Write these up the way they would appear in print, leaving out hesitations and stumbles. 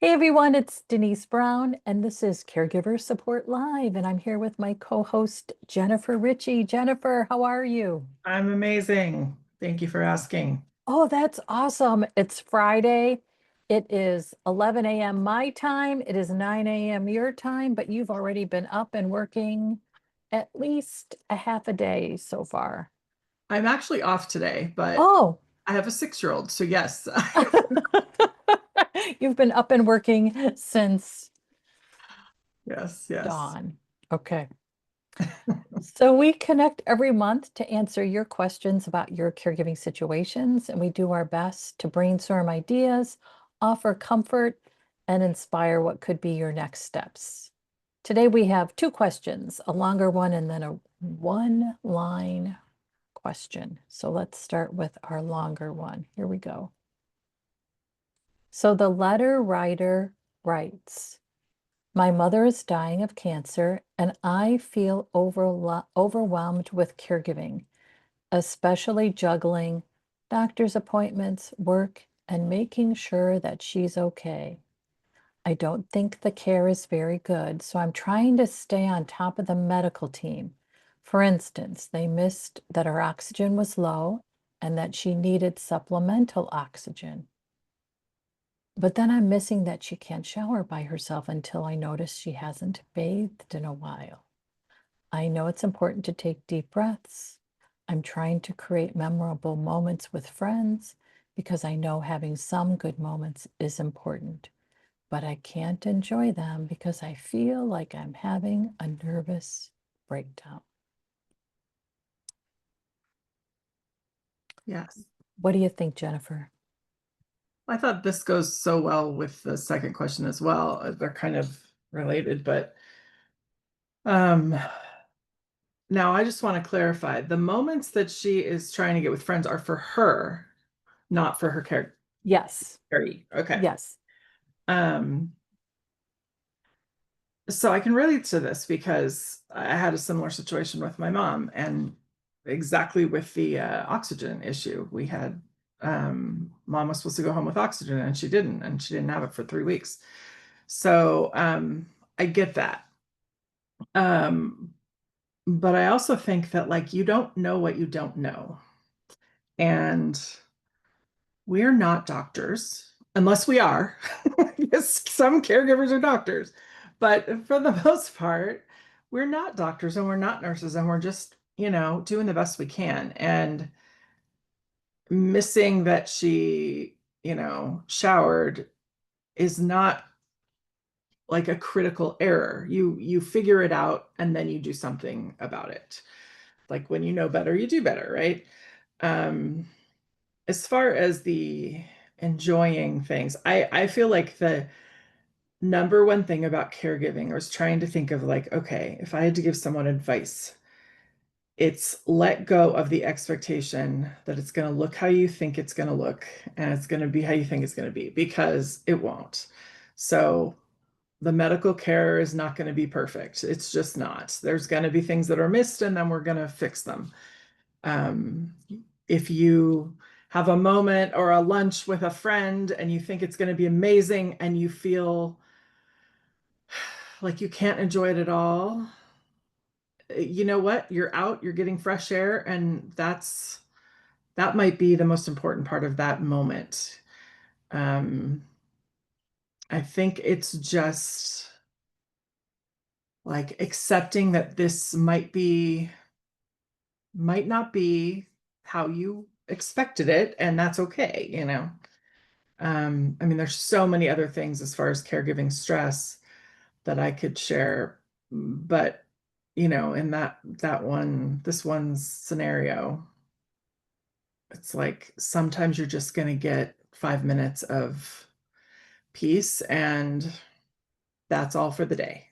Hey everyone, it's Denise Brown, and this is Caregiver Support Live, and I'm here with my co-host Jennifer Richey. Jennifer, how are you? I'm amazing. Thank you for asking. Oh, that's awesome. It's Friday. It is 11 a.m. my time. It is 9 a.m. your time, but you've already been up and working at least a half a day so far. I'm actually off today, but Oh, I have a 6-year-old, so yes. you've been up and working since Yes, yes. dawn. Okay. So we connect every month to answer your questions about your caregiving situations, and we do our best to brainstorm ideas, offer comfort, and inspire what could be your next steps. Today we have two questions, a longer one and then a one-line question. So let's start with our longer one. Here we go. So the letter writer writes, my mother is dying of cancer, and I feel overwhelmed with caregiving, especially juggling doctor's appointments, work, and making sure that she's okay. I don't think the care is very good, so I'm trying to stay on top of the medical team. For instance, they missed that her oxygen was low and that she needed supplemental oxygen. But then I'm missing that she can't shower by herself until I notice she hasn't bathed in a while. I know it's important to take deep breaths. I'm trying to create memorable moments with friends because I know having some good moments is important, but I can't enjoy them because I feel like I'm having a nervous breakdown. Yes. What do you think, Jennifer? I thought this goes so well with the second question as well. They're kind of related, but um now I just want to clarify. The moments that she is trying to get with friends are for her, not for her care. Yes, Okay. yes. Um So I can relate to this because I had a similar situation with my mom and exactly with the oxygen issue. We had mom was supposed to go home with oxygen and she didn't have it for 3 weeks. So I get that. Um, but I also think that like you don't know what you don't know. And we're not doctors, unless we are. Yes, some caregivers are doctors, but for the most part, we're not doctors and we're not nurses, and we're just, doing the best we can. And missing that she, showered is not like a critical error. You figure it out and then you do something about it. Like when you know better, you do better, right? Um, as far as the enjoying things, I feel like the number one thing about caregiving was trying to think of like, okay, if I had to give someone advice, it's let go of the expectation that it's going to look how you think it's going to look and it's going to be how you think it's going to be, because it won't. So the medical care is not going to be perfect. It's just not. There's going to be things that are missed and then we're going to fix them. Um, if you have a moment or a lunch with a friend and you think it's going to be amazing and you feel like you can't enjoy it at all, you know what? You're out, you're getting fresh air, and that might be the most important part of that moment. Um, I think it's just like accepting that this might not be how you expected it, and that's okay. I mean, there's so many other things as far as caregiving stress that I could share, but in this one scenario, it's like sometimes you're just going to get 5 minutes of peace and that's all for the day.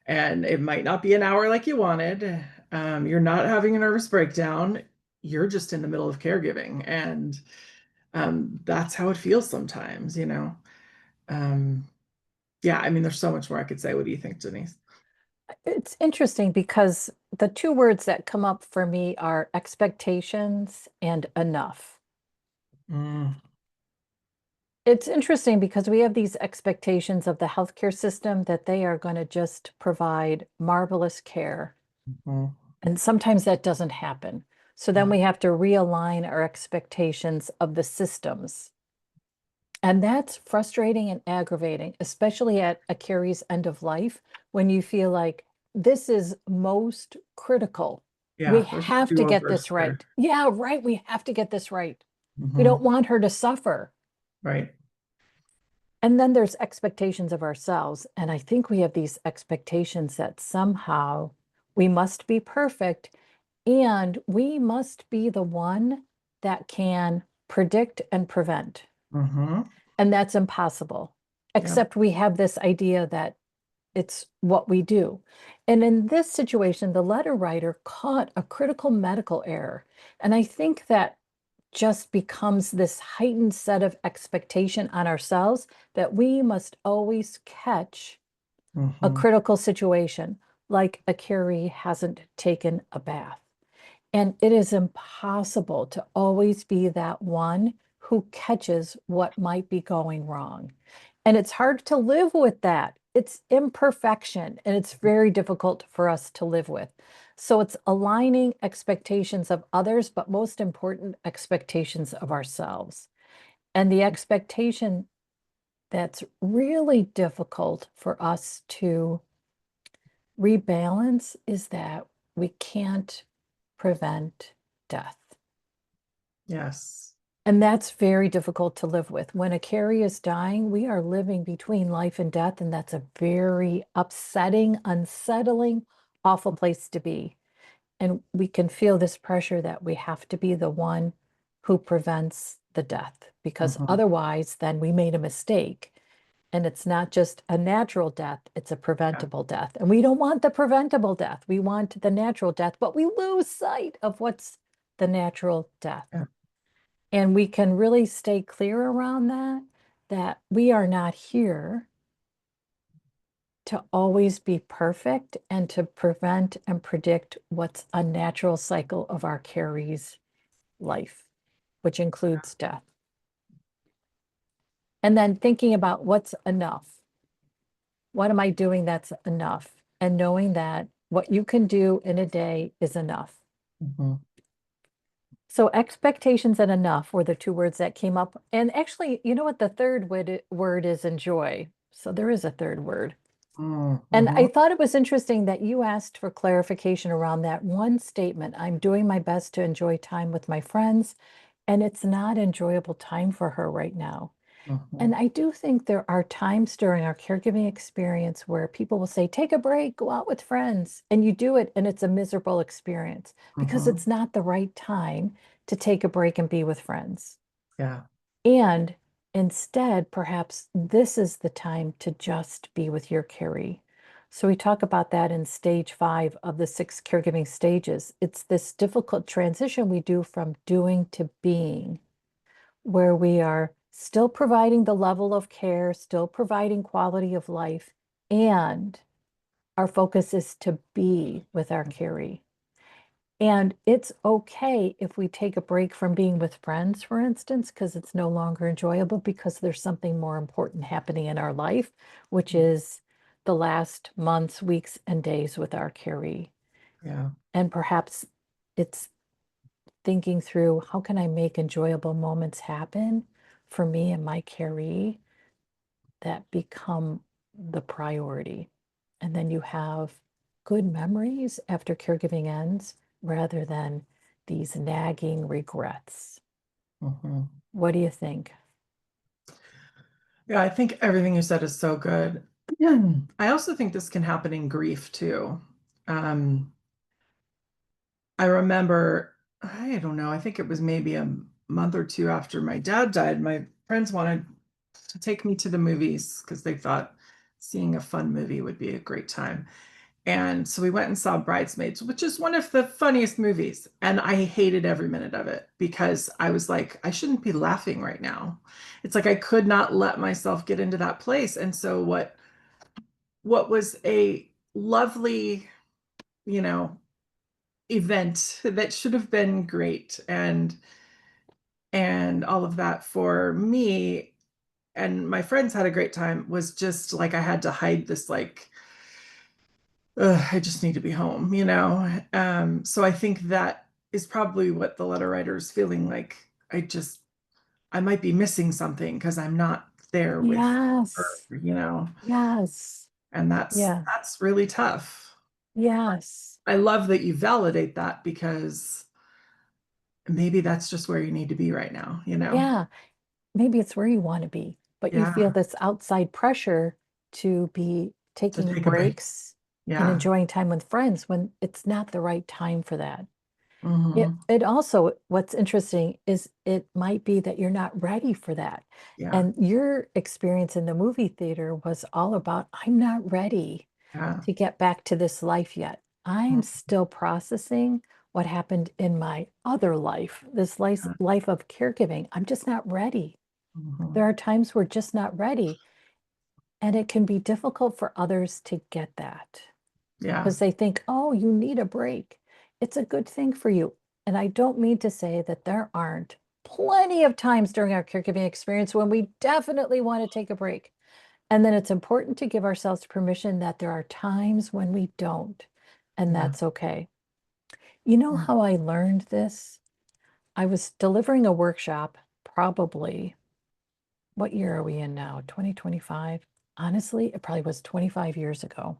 And it might not be an hour like you wanted. You're not having a nervous breakdown. You're just in the middle of caregiving. And that's how it feels sometimes. Um, yeah, I mean, there's so much more I could say. What do you think, Denise? It's interesting because the two words that come up for me are expectations and enough. Mm, It's interesting because we have these expectations of the healthcare system that they are going to just provide marvelous care. Mhm. And sometimes that doesn't happen. So then Yeah. we have to realign our expectations of the systems. And that's frustrating and aggravating, especially at a carrie's end of life, when you feel like this is most critical. We Yeah, there's have to get do-overs this here. right. Yeah, right. We have to get this right. We don't Mhm. want her to suffer. Right. And then there's expectations of ourselves. And I think we have these expectations that somehow we must be perfect and we must be the one that can predict and prevent. Mhm. And that's impossible, Yep. except we have this idea that it's what we do. And in this situation, the letter writer caught a critical medical error. And I think that just becomes this heightened set of expectation on ourselves that we must always catch a Mhm. critical situation, like a Carrie hasn't taken a bath. And it is impossible to always be that one who catches what might be going wrong. And it's hard to live with that. It's imperfection, and it's very difficult for us to live with. So it's aligning expectations of others, but most important, expectations of ourselves. And the expectation that's really difficult for us to rebalance is that we can't prevent death. Yes. And that's very difficult to live with. When a carrie is dying, we are living between life and death, and that's a very upsetting, unsettling, awful place to be. And we can feel this pressure that we have to be the one who prevents the death, because Mhm. otherwise, then we made a mistake. And it's not just a natural death, it's a Yeah. preventable death. And we don't want the preventable death. We want the natural death, but we lose sight of what's the natural death. Yeah. And we can really stay clear around that, that we are not here to always be perfect and to prevent and predict what's a natural cycle of our carrie's life, which includes death. And then thinking about what's enough. What am I doing that's enough? And knowing that what you can do in a day is enough. Mhm. So expectations and enough were the two words that came up. And actually, you know what? The third word is enjoy. So there is a third word. Mm, And I mhm. thought it was interesting that you asked for clarification around that one statement. I'm doing my best to enjoy time with my friends, and it's not enjoyable time for her right now. Mhm. And I do think there are times during our caregiving experience where people will say, take a break, go out with friends, and you do it, and it's a miserable experience because Mhm. it's not the right time to take a break and be with friends. Yeah. And instead, perhaps this is the time to just be with your carrie. So we talk about that in stage 5 of the 6 caregiving stages. It's this difficult transition we do from doing to being, where we are still providing the level of care, still providing quality of life, and our focus is to be with our carrie. And it's okay if we take a break from being with friends, for instance, because it's no longer enjoyable because there's something more important happening in our life, which is the last months, weeks, and days with our carrie. Yeah. And perhaps it's thinking through how can I make enjoyable moments happen for me and my carrie that become the priority. And then you have good memories after caregiving ends rather than these nagging regrets. Mhm. What do you think? Yeah, I think everything you said is so good. I also think this can happen in grief too. Um, I remember, I don't know, I think it was maybe a month or two after my dad died, my friends wanted to take me to the movies because they thought seeing a fun movie would be a great time. And so we went and saw Bridesmaids, which is one of the funniest movies. And I hated every minute of it because I was like, I shouldn't be laughing right now. It's like I could not let myself get into that place. And so what was a lovely, you know, event that should have been great and all of that for me and my friends had a great time, was just like I had to hide this like, ugh, I just need to be home, you know? So I think that is probably what the letter writer is feeling like. I might be missing something because I'm not there with her, Yes. you know? Yes. And that's Yeah. that's really tough. Yes. I love that you validate that because maybe that's just where you need to be right now, you know? Yeah. Maybe it's where you want to be, but you feel Yeah, this outside pressure to be to taking take a break. breaks and Yeah. enjoying time with friends when it's not the right time for that. Hmm. It also, what's interesting is it might be that you're not ready for that. Yeah. And your experience in the movie theater was all about, I'm not ready Yeah. to get back to this life yet. I'm still processing what happened in my other life, this life of caregiving. I'm just not ready. There Hmm. are times we're just not ready, and it can be difficult for others to get that Yeah. because they think, oh, you need a break. It's a good thing for you. And I don't mean to say that there aren't plenty of times during our caregiving experience when we definitely want to take a break. And then it's important to give ourselves permission that there are times when we don't, and Yeah. that's okay. You know Yeah. how I learned this? I was delivering a workshop, probably, what year are we in now? 2025? Honestly, it probably was 25 years ago.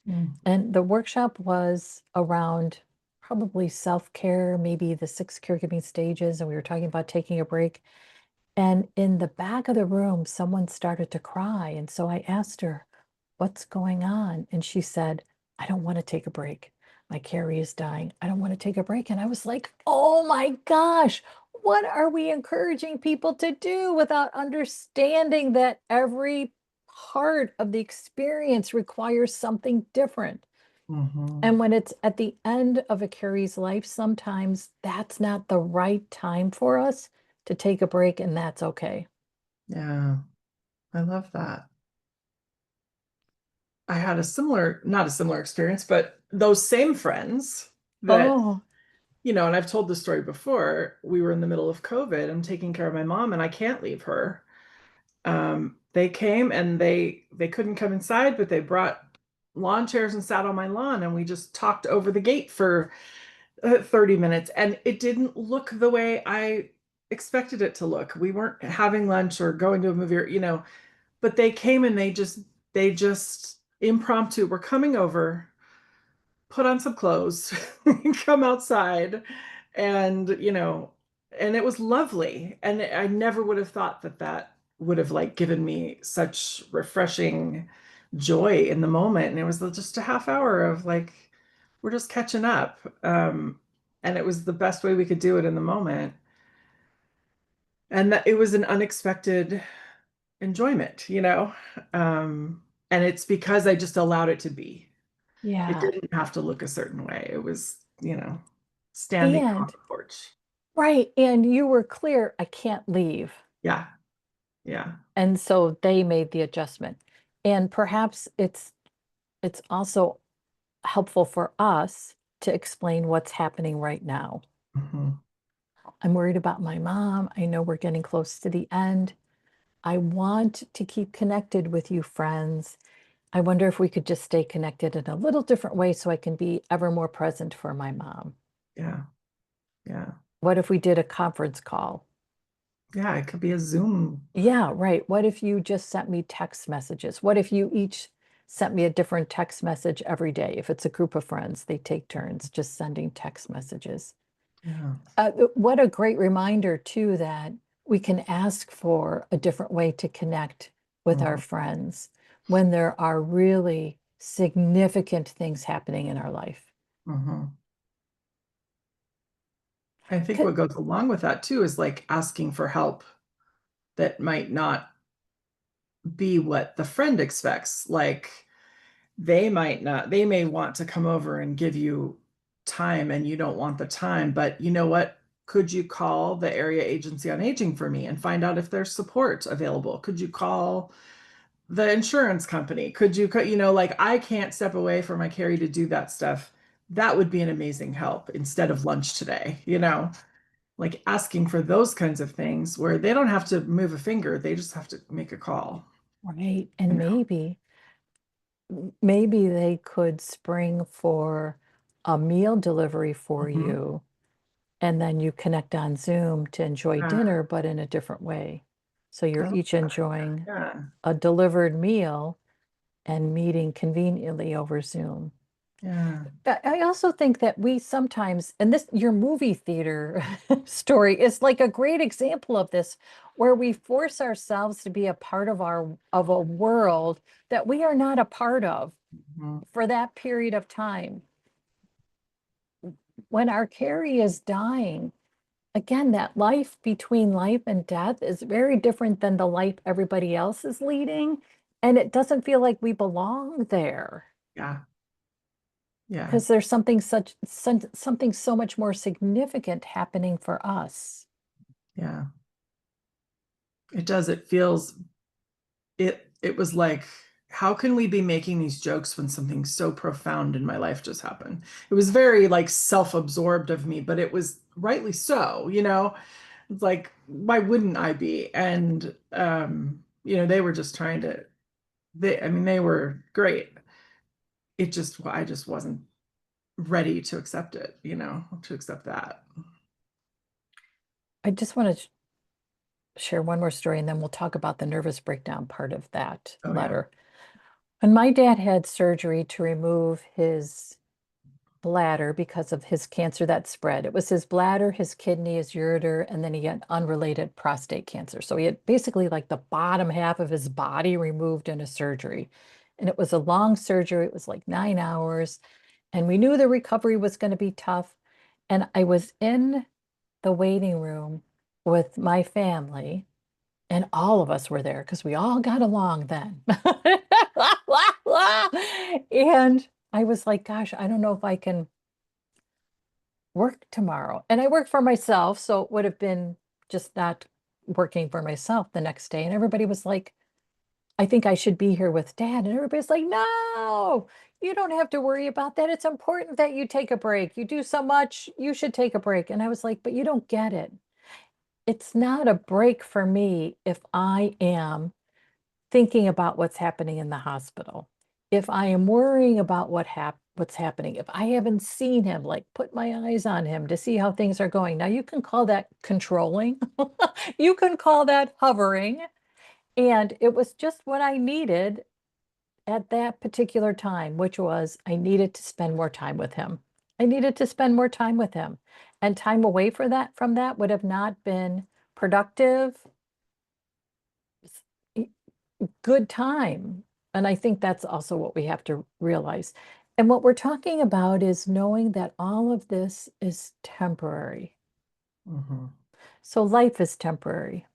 Mm. And the workshop was around probably self-care, maybe the 6 caregiving stages, and we were talking about taking a break. And in the back of the room, someone started to cry. And so I asked her, what's going on? And she said, I don't want to take a break. My Carrie is dying. I don't want to take a break. And I was like, oh my gosh, what are we encouraging people to do without understanding that every part of the experience requires something different? Hmm. And when it's at the end of a Carrie's life, sometimes that's not the right time for us to take a break, and that's okay. Yeah. I love that. I had a similar, not a similar experience, but those same friends that, Oh, and I've told this story before. We were in the middle of COVID. I'm taking care of my mom and I can't leave her. They came and they couldn't come inside, but they brought lawn chairs and sat on my lawn and we just talked over the gate for 30 minutes and it didn't look the way I expected it to look. We weren't having lunch or going to a movie or, but they came and they just impromptu were coming over, put on some clothes, come outside, and and it was lovely. And I never would have thought that that would have like given me such refreshing joy in the moment. And it was just a half hour of like we're just catching up. And it was the best way we could do it in the moment. And that it was an unexpected enjoyment, and it's because I just allowed it to be. It yeah. didn't have to look a certain way. It was, standing on And the porch. right. And you were clear, I can't leave. Yeah, yeah. And so they made the adjustment. And perhaps it's also helpful for us to explain what's happening right now. Hmm. I'm worried about my mom. I know we're getting close to the end. I want to keep connected with you, friends. I wonder if we could just stay connected in a little different way so I can be ever more present for my mom. Yeah, yeah, What if we did a conference call? yeah. It could be a Zoom. Yeah, right. What if you just sent me text messages? What if you each sent me a different text message every day? If it's a group of friends, they take turns just sending text messages. Yeah. What a great reminder, too, that we can ask for a different way to connect with our Hmm. friends when there are really significant things happening in our life. Hmm. I think Could, what goes along with that too is like asking for help that might not be what the friend expects. Like they might not, they may want to come over and give you time and you don't want the time, but you know what? Could you call the area agency on aging for me and find out if there's support available? Could you call the insurance company? Could you, like I can't step away from my Carrie to do that stuff. That would be an amazing help instead of lunch today, like asking for those kinds of things where they don't have to move a finger, they just have to make a call, Right. you And know. maybe they could spring for a meal delivery for Mhm. you, and then you connect on Zoom to enjoy Yeah, dinner, but in a different way. So I you're love each enjoying that. a delivered meal and meeting conveniently over Zoom. Yeah, But I also think that we sometimes, and this, your movie theater story is like a great example of this, where we force ourselves to be a part of a world that we are not a part of yeah. Mhm. for that period of time. When our Carrie is dying, again, that life between life and death is very different than the life everybody else is leading. And it doesn't feel like we belong there Yeah, yeah, because there's something so much more significant happening for us. yeah. It does. It feels it was like, how can we be making these jokes when something so profound in my life just happened? It was very like self-absorbed of me, but it was rightly so, you know? It's like, why wouldn't I be? And they were just trying to I mean, they were great. I just wasn't ready to accept it, to accept that. I just want to share one more story and then we'll talk about the nervous breakdown part of that Oh yeah. letter. When my dad had surgery to remove his bladder because of his cancer that spread. It was his bladder, his kidney, his ureter, and then he had unrelated prostate cancer. So he had basically like the bottom half of his body removed in a surgery. And it was a long surgery. It was like 9 hours. And we knew the recovery was going to be tough. And I was in the waiting room with my family, and all of us were there because we all got along then. And I was like, gosh, I don't know if I can work tomorrow. And I work for myself, so it would have been just not working for myself the next day. And everybody was like, I think I should be here with dad. And everybody's like, no, you don't have to worry about that. It's important that you take a break. You do so much, you should take a break. And I was like, but you don't get it. It's not a break for me if I am thinking about what's happening in the hospital. If I am worrying about what's happening, if I haven't seen him, like put my eyes on him to see how things are going. Now you can call that controlling. You can call that hovering. And it was just what I needed at that particular time, which was I needed to spend more time with him. I needed to spend more time with him. And time away for that from that would have not been productive, good time. And I think that's also what we have to realize. And what we're talking about is knowing that all of this is temporary. Mhm. So life is temporary.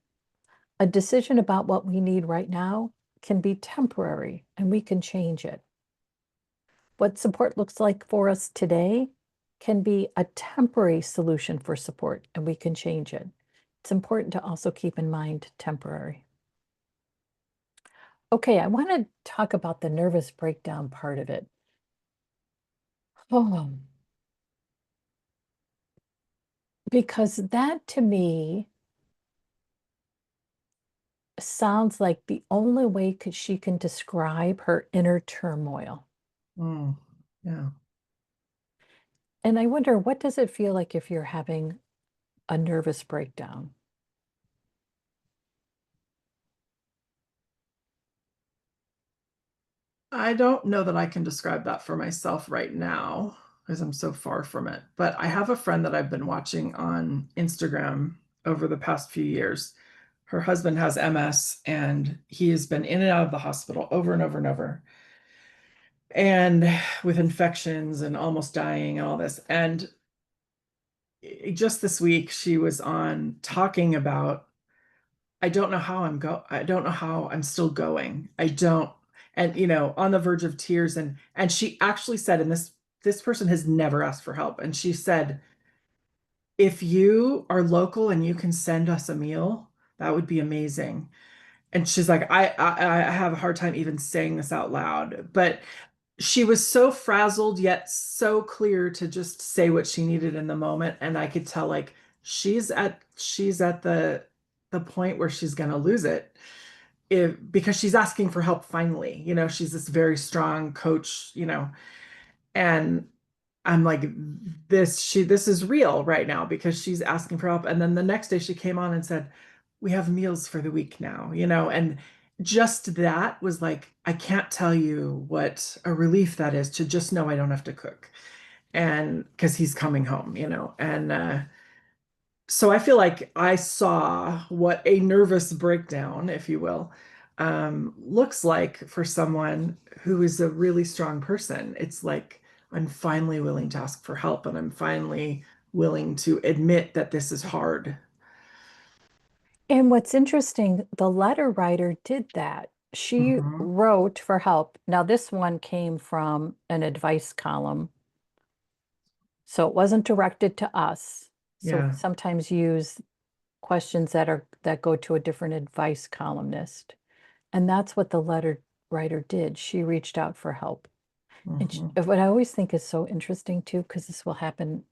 A decision about what we need right now can be temporary and we can change it. What support looks like for us today can be a temporary solution for support and we can change it. It's important to also keep in mind temporary. Okay, I want to talk about the nervous breakdown part of it. Oh, because that to me sounds like the only way she can describe her inner turmoil. Mm. Yeah. And I wonder, what does it feel like if you're having a nervous breakdown? I don't know that I can describe that for myself right now because I'm so far from it. But I have a friend that I've been watching on Instagram over the past few years. Her husband has MS and he has been in and out of the hospital over and over and over, and with infections and almost dying and all this. And just this week, she was on talking about, I don't know how I'm still going. I don't, and on the verge of tears. And she actually said, and this person has never asked for help. And she said, if you are local and you can send us a meal, that would be amazing. And she's like, I have a hard time even saying this out loud. But she was so frazzled yet so clear to just say what she needed in the moment. And I could tell, like, she's at the point where she's going to lose it because she's asking for help finally. She's this very strong coach, and I'm like, this is real right now because she's asking for help. And then the next day she came on and said, we have meals for the week now, and just that was like, I can't tell you what a relief that is to just know I don't have to cook. And because he's coming home, and so I feel like I saw what a nervous breakdown, if you will, looks like for someone who is a really strong person. It's like, I'm finally willing to ask for help and I'm finally willing to admit that this is hard. And what's interesting, the letter writer did that. She Hmm. wrote for help. Now, this one came from an advice column, so it wasn't directed to us. So we Yeah. sometimes use questions that go to a different advice columnist. And that's what the letter writer did. She reached out for help. And Hmm. what I always think is so interesting too, because this will happen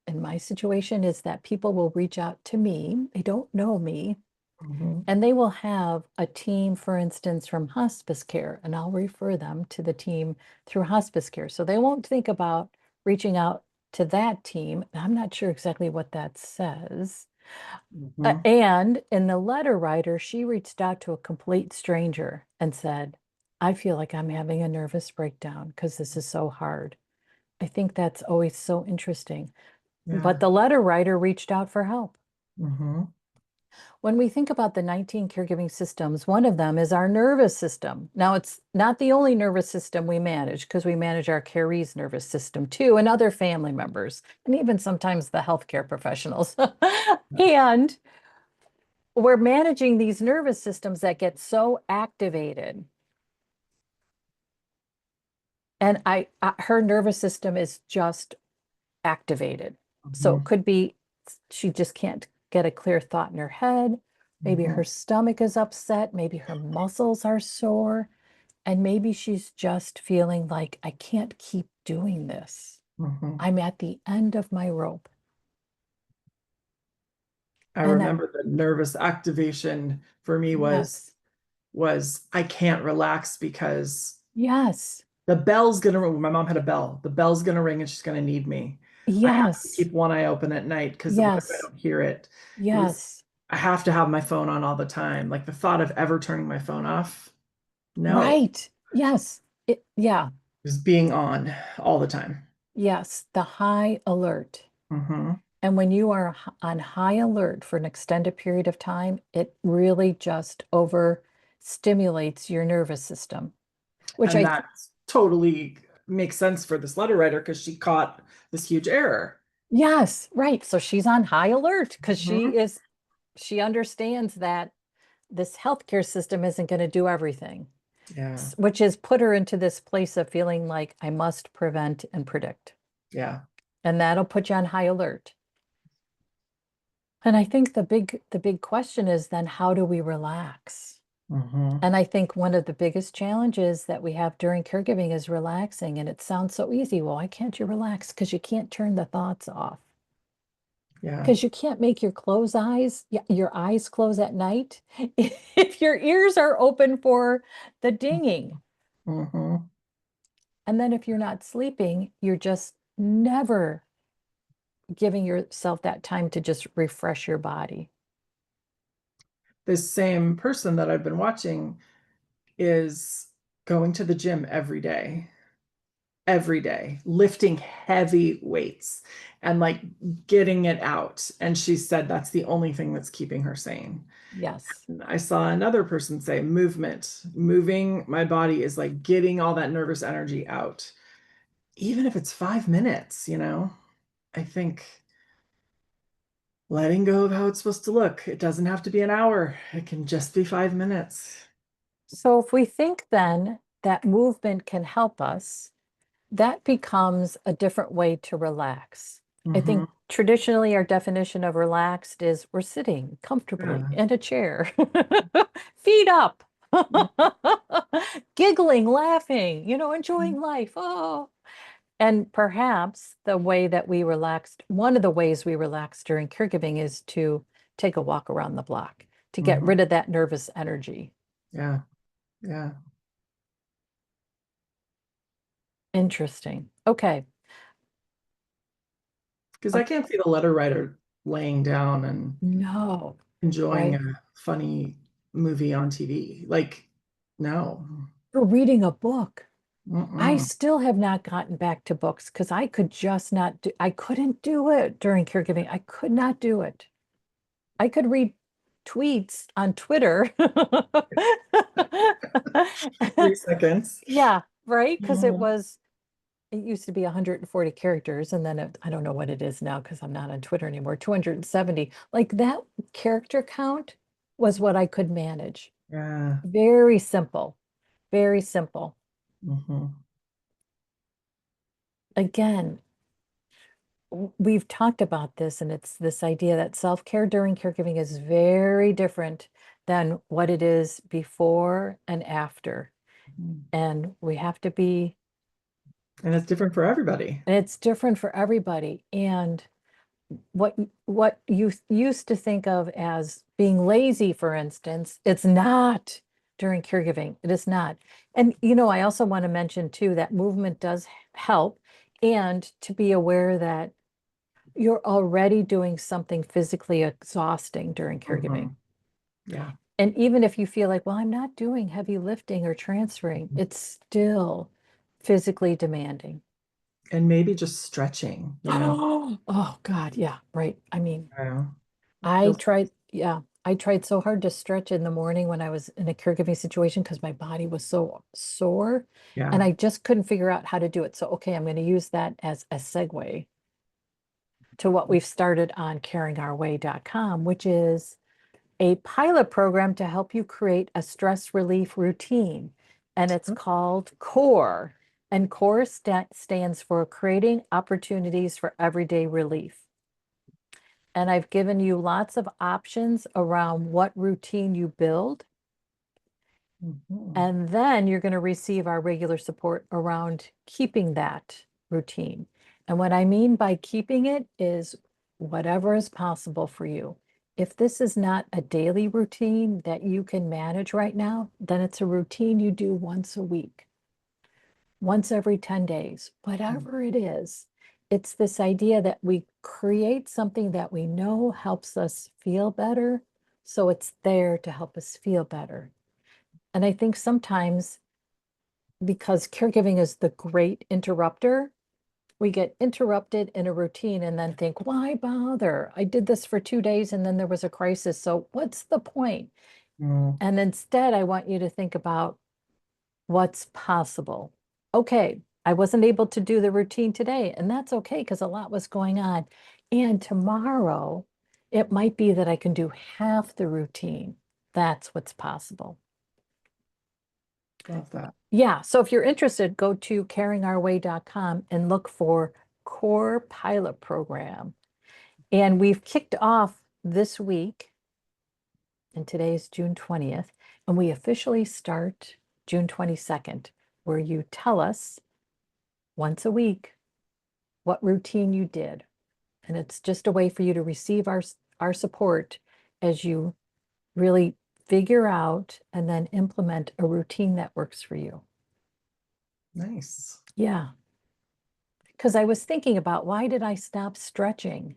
in my situation, is that people will reach out to me. They don't know me. Hmm. And they will have a team, for instance, from hospice care, and I'll refer them to the team through hospice care. So they won't think about reaching out to that team. I'm not sure exactly what that says. Hmm. And in the letter writer, she reached out to a complete stranger and said, I feel like I'm having a nervous breakdown because this is so hard. I think that's always so interesting. But Yeah. the letter writer reached out for help. Hmm. When we think about the 19 caregiving systems, one of them is our nervous system. Now, it's not the only nervous system we manage because we manage our carees' nervous system too, and other family members, and even sometimes the healthcare professionals. And we're managing these nervous systems that get so activated. And her nervous system is just activated. So it Hmm. could be she just can't get a clear thought in her head. Maybe Hmm. her stomach is upset. Maybe her muscles are sore. And maybe she's just feeling like, I can't keep doing this. Hmm. I'm at the end of my rope. I And that, remember the nervous activation for me was yes, was I can't relax because yes, the bell's gonna ring. My mom had a bell. The bell's gonna ring and she's gonna need me. I have to yes, keep one eye open at night because what if I yes, don't hear it? It was yes, I have to have my phone on all the time. Like the thought of ever turning my phone off, no, right. Yes. Yeah. just being on all the time. Yes. The high alert. Hmm. And when you are on high alert for an extended period of time, it really just overstimulates your nervous system, which And that totally makes sense for this letter writer because she caught this huge error. yes, right. So she's on high alert because Hmm. she understands that this healthcare system isn't going to do everything, Yeah, which has put her into this place of feeling like I must prevent and predict. yeah. And that'll put you on high alert. And I think the big question is then how do we relax? Hmm. And I think one of the biggest challenges that we have during caregiving is relaxing. And it sounds so easy. Well, why can't you relax? Because you can't turn the thoughts off. Yeah. Because you can't make your eyes close at night if your ears are open for the dinging. Hmm. And then if you're not sleeping, you're just never giving yourself that time to just refresh your body. This same person that I've been watching is going to the gym every day, lifting heavy weights and like getting it out. And she said that's the only thing that's keeping her sane. Yes. I saw another person say moving my body is like getting all that nervous energy out, even if it's 5 minutes, I think letting go of how it's supposed to look. It doesn't have to be an hour, it can just be 5 minutes. So if we think then that movement can help us, that becomes a different way to relax. I Hmm. think traditionally our definition of relaxed is we're sitting comfortably Yeah. in a chair, feet up, giggling, laughing, enjoying life. Oh, And perhaps the way that we relaxed, one of the ways we relax during caregiving is to take a walk around the block to get Mhm. rid of that nervous energy. Yeah. Yeah. Interesting. Okay. Because I can't see the letter writer laying down and No, enjoying right? a funny movie on TV. Like, no. For reading a book. I Mm-mm. still have not gotten back to books because I could just not do, I couldn't do it during caregiving. I could not do it. I could read tweets on Twitter. 3 seconds. Yeah, right? Because Mhm. it used to be 140 characters, and then I don't know what it is now because I'm not on Twitter anymore, 270. Like that character count was what I could manage. Yeah. Very simple, very simple. Hmm. Again, we've talked about this, and it's this idea that self-care during caregiving is very different than what it is before and after. And we have to be, And it's different for everybody. and it's different for everybody. And what you used to think of as being lazy, for instance, it's not during caregiving. It is not. And I also want to mention too that movement does help, and to be aware that you're already doing something physically exhausting during caregiving. Hmm. Yeah. And even if you feel like, well, I'm not doing heavy lifting or transferring, it's still physically demanding. And maybe just stretching, Oh God, yeah, right. I mean, Yeah. I Feels, tried, yeah, I tried so hard to stretch in the morning when I was in a caregiving situation because my body was so sore and yeah. I just couldn't figure out how to do it. So, okay, I'm going to use that as a segue to what we've started on caringourway.com, which is a pilot program to help you create a stress relief routine. And it's called CORE. And CORE stands for Creating Opportunities for Everyday Relief. And I've given you lots of options around what routine you build. Mhm. And then you're going to receive our regular support around keeping that routine. And what I mean by keeping it is whatever is possible for you. If this is not a daily routine that you can manage right now, then it's a routine you do once a week, once every 10 days, whatever it is. It's this idea that we create something that we know helps us feel better. So it's there to help us feel better. And I think sometimes because caregiving is the great interrupter, we get interrupted in a routine and then think, why bother? I did this for 2 days and then there was a crisis. So what's the point? Mm. And instead, I want you to think about what's possible. Okay, I wasn't able to do the routine today, and that's okay because a lot was going on. And tomorrow, it might be that I can do half the routine. That's what's possible. Love that. Yeah, so if you're interested, go to caringourway.com and look for Core Pilot Program. And we've kicked off this week, and today is June 20th, and we officially start June 22nd, where you tell us once a week what routine you did. And it's just a way for you to receive our support as you really figure out and then implement a routine that works for you. Nice. Yeah. Because I was thinking about why did I stop stretching?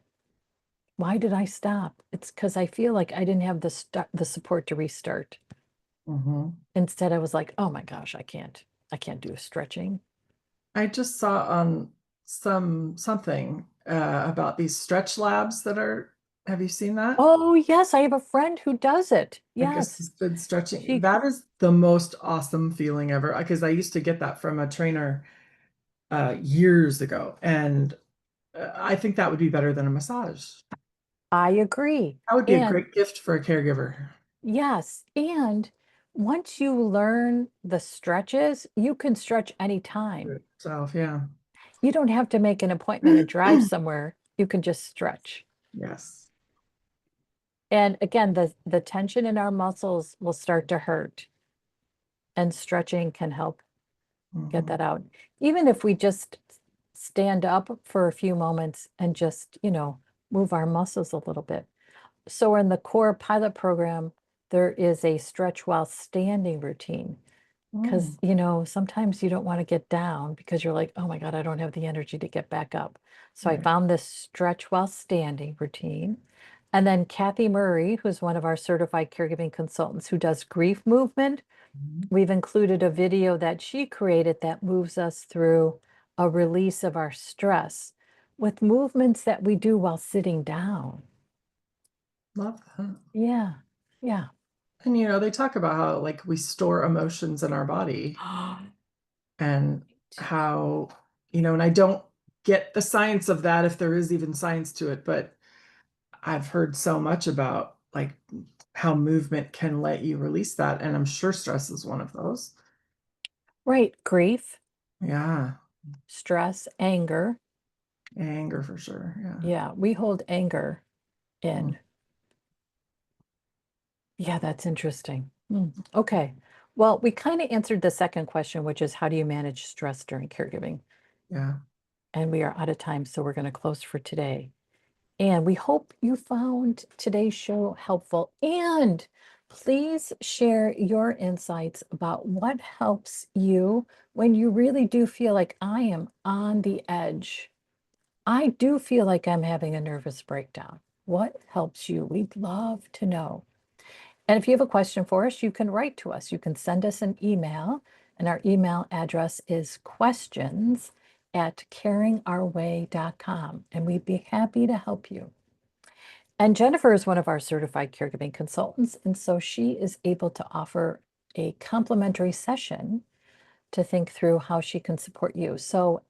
Why did I stop? It's because I feel like I didn't have the support to restart. Hmm. Instead, I was like, oh my gosh, I can't do stretching. I just saw on something about these stretch labs that are, have you seen that? Oh yes, I have a friend who does it. Like Yes. assisted stretching. She That is the most awesome feeling ever because I used to get that from a trainer years ago. And I think that would be better than a massage. I agree. That would be a And great gift for a caregiver. yes, and once you learn the stretches, you can stretch anytime. So, yeah. You don't have to make an appointment and drive somewhere. You can just stretch. Yes. And again, the tension in our muscles will start to hurt, and stretching can help get Mhm. that out. Even if we just stand up for a few moments and just, move our muscles a little bit. So in the core pilot program, there is a stretch while standing routine because, Mm, sometimes you don't want to get down because you're like, oh my God, I don't have the energy to get back up. So I right. found this stretch while standing routine. And then Kathy Murray, who's one of our certified caregiving consultants who does grief movement, Mhm. we've included a video that she created that moves us through a release of our stress with movements that we do while sitting down. Love that. Yeah. Yeah. And they talk about how like we store emotions in our body and how, and I don't get the science of that if there is even science to it, but I've heard so much about like how movement can let you release that. And I'm sure stress is one of those. Right. Grief, Yeah. stress, anger. Anger for sure. Yeah. Yeah. We hold anger Mm, in. Yeah, that's interesting. Okay. Well, we kind of answered the second question, which is how do you manage stress during caregiving? yeah. And we are out of time, so we're going to close for today. And we hope you found today's show helpful. And please share your insights about what helps you when you really do feel like I am on the edge. I do feel like I'm having a nervous breakdown. What helps you? We'd love to know. And if you have a question for us, you can write to us. You can send us an email, and our email address is questions@caringourway.com, and we'd be happy to help you. And Jennifer is one of our certified caregiving consultants, and so she is able to offer a complimentary session to think through how she can support you. So,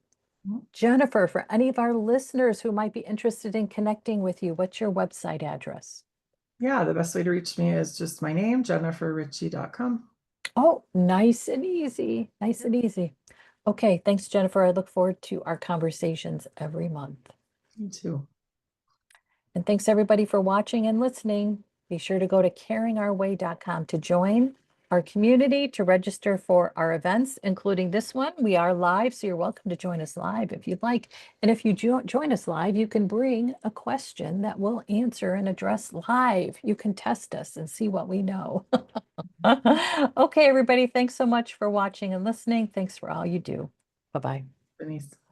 Mm. Jennifer, for any of our listeners who might be interested in connecting with you, what's your website address? Yeah. The best way to reach me is just my name, jenniferrichey.com. Oh, nice and easy. Nice and easy. Okay, thanks, Jennifer. I look forward to our conversations every month. Me too. And thanks everybody for watching and listening. Be sure to go to caringourway.com to join our community, to register for our events, including this one. We are live, so you're welcome to join us live if you'd like. And if you join us live, you can bring a question that we'll answer and address live. You can test us and see what we know. Okay, everybody, thanks so much for watching and listening. Thanks for all you do. Bye-bye. Denise.